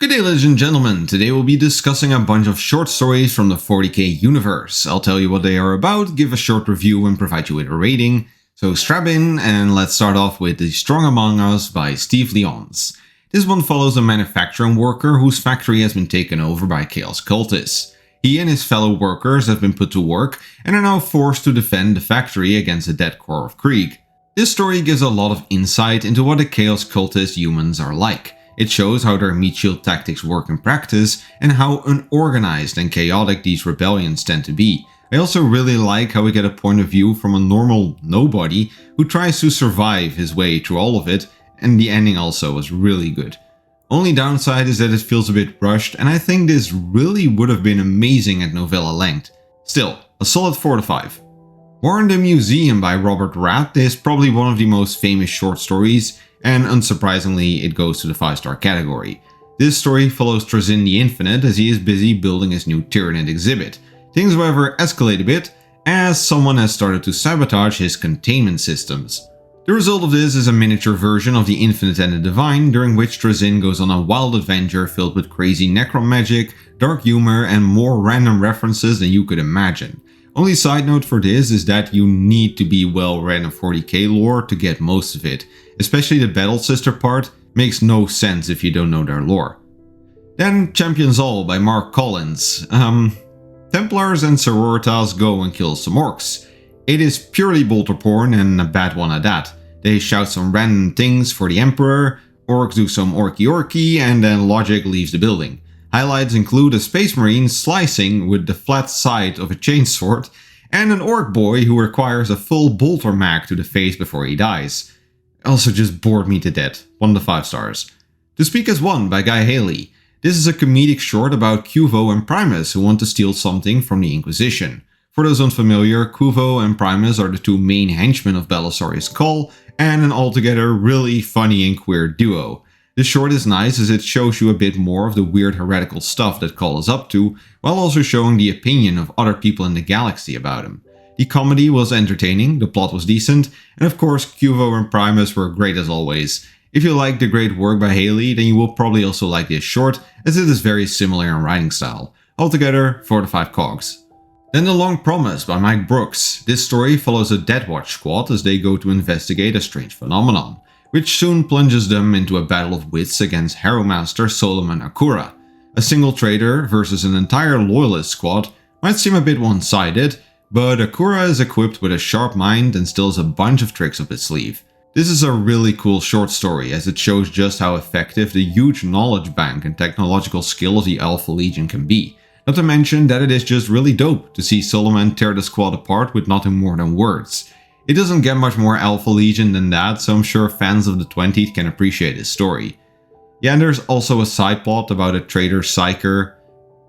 Good day, ladies and gentlemen. Today we'll be discussing a bunch of short stories from the 40K universe. I'll tell you what they are about, give a short review and provide you with a rating. So strap in and let's start off with The Strong Among Us by Steve Lyons. This one follows a manufacturing worker whose factory has been taken over by Chaos cultists. He and his fellow workers have been put to work and are now forced to defend the factory against the dead core of Krieg. This story gives a lot of insight into what the Chaos cultist humans are like. It shows how their meat shield tactics work in practice and how unorganized and chaotic these rebellions tend to be. I also really like how we get a point of view from a normal nobody who tries to survive his way through all of it, and the ending also was really good. Only downside is that it feels a bit rushed, and I think this really would have been amazing at novella length. Still, a solid 4 to 5. War in the Museum by Robert Rath is probably one of the most famous short stories, and unsurprisingly it goes to the 5-star category. This story follows Southin the Infinite as he is busy building his new Tyranid exhibit. Things however escalate a bit as someone has started to sabotage his containment systems. The result of this is a miniature version of the Infinite and the Divine, during which Southin goes on a wild adventure filled with crazy necromagic, dark humor and more random references than you could imagine. Only side note for this is that you need to be well read in 40k lore to get most of it. Especially the Battle Sister part makes no sense if you don't know their lore. Then Champions All by Marc Collins. Templars and Sororitas go and kill some orcs. It is purely bolter porn and a bad one at that. They shout some random things for the Emperor, orcs do some orky and then logic leaves the building. Highlights include a Space Marine slicing with the flat side of a chainsword and an orc boy who requires a full bolter mag to the face before he dies. Also just bored me to death, 1 to 5 stars. To Speak as One by Guy Haley. This is a comedic short about Cuvo and Primus who want to steal something from the Inquisition. For those unfamiliar, Cuvo and Primus are the two main henchmen of Belisarius Cawl, and an altogether really funny and queer duo. This short is nice as it shows you a bit more of the weird heretical stuff that Cawl is up to, while also showing the opinion of other people in the galaxy about him. The comedy was entertaining, the plot was decent, and of course Cuvo and Primus were great as always. If you like the great work by Haley, then you will probably also like this short, as it is very similar in writing style. Altogether, 4 to 5 cogs. Then The Long Promise by Mike Brooks. This story follows a Death Watch squad as they go to investigate a strange phenomenon, which soon plunges them into a battle of wits against Harrowmaster Solomon Akura. A single traitor versus an entire loyalist squad might seem a bit one-sided, but Akura is equipped with a sharp mind and still has a bunch of tricks up his sleeve. This is a really cool short story as it shows just how effective the huge knowledge bank and technological skill of the Alpha Legion can be. Not to mention that it is just really dope to see Solomon tear the squad apart with nothing more than words. It doesn't get much more Alpha Legion than that, so I'm sure fans of the 20th can appreciate this story. Yeah, and there's also a side plot about a traitor psyker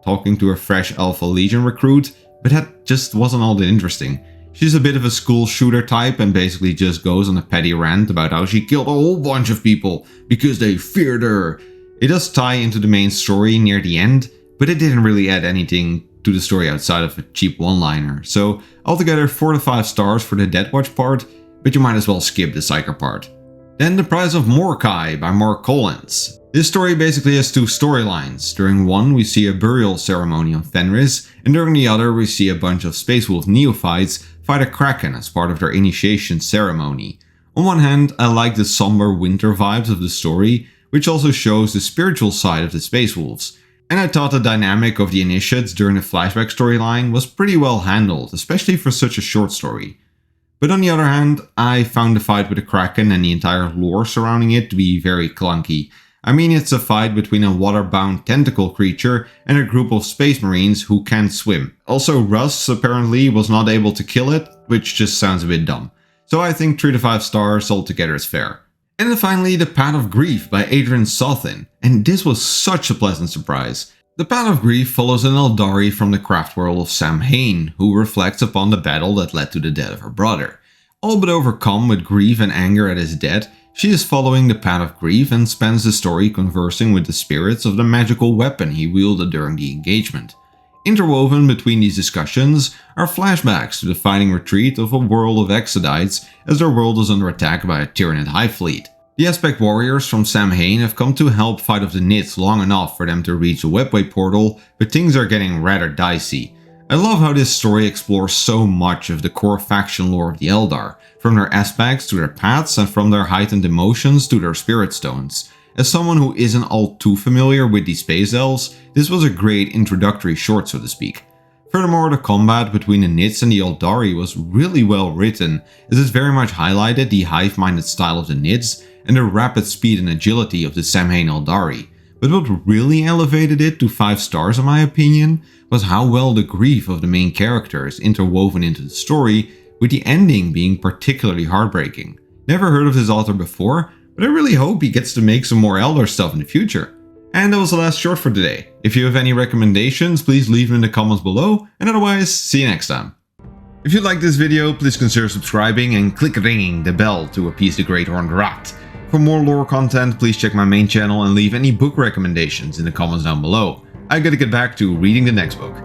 talking to a fresh Alpha Legion recruit, but that just wasn't all that interesting. She's a bit of a school shooter type and basically just goes on a petty rant about how she killed a whole bunch of people because they feared her. It does tie into the main story near the end, but it didn't really add anything to the story outside of a cheap one-liner. So altogether 4 to 5 stars for the Death Watch part, but you might as well skip the psyker part. Then The Prize of Morkay by Marc Collins. This story basically has 2 storylines. During one we see a burial ceremony on Fenris, and during the other we see a bunch of Space Wolf neophytes fight a kraken as part of their initiation ceremony. On one hand, I like the somber winter vibes of the story, which also shows the spiritual side of the Space Wolves. And I thought the dynamic of the initiates during the flashback storyline was pretty well handled, especially for such a short story. But on the other hand, I found the fight with the kraken and the entire lore surrounding it to be very clunky. I mean, it's a fight between a water-bound tentacle creature and a group of space marines who can't swim. Also, Russ apparently was not able to kill it, which just sounds a bit dumb. So I think 3 to 5 stars altogether is fair. And then finally, The Path of Grief by Adrian Southin. And this was such a pleasant surprise. The Path of Grief follows an Eldari from the craft world of Sam Hain, who reflects upon the battle that led to the death of her brother. All but overcome with grief and anger at his death, she is following the Path of Grief and spends the story conversing with the spirits of the magical weapon he wielded during the engagement. Interwoven between these discussions are flashbacks to the fighting retreat of a world of Exodites as their world is under attack by a Tyranid Hive fleet. The Aspect Warriors from Southin have come to help fight off the Nits long enough for them to reach the Webway portal, but things are getting rather dicey. I love how this story explores so much of the core faction lore of the Eldar, from their aspects to their paths and from their heightened emotions to their spirit stones. As someone who isn't all too familiar with these space elves, this was a great introductory short, so to speak. Furthermore, the combat between the Nits and the Eldari was really well written, as it very much highlighted the hive-minded style of the Nits and the rapid speed and agility of the Southin Eldari. But what really elevated it to 5 stars in my opinion was how well the grief of the main character is interwoven into the story, with the ending being particularly heartbreaking. Never heard of this author before, but I really hope he gets to make some more Eldar stuff in the future. And that was the last short for today. If you have any recommendations, please leave them in the comments below, and otherwise, see you next time. If you liked this video, please consider subscribing and click ringing the bell to appease the Great Horned Rath. For more lore content, please check my main channel and leave any book recommendations in the comments down below. I gotta get back to reading the next book.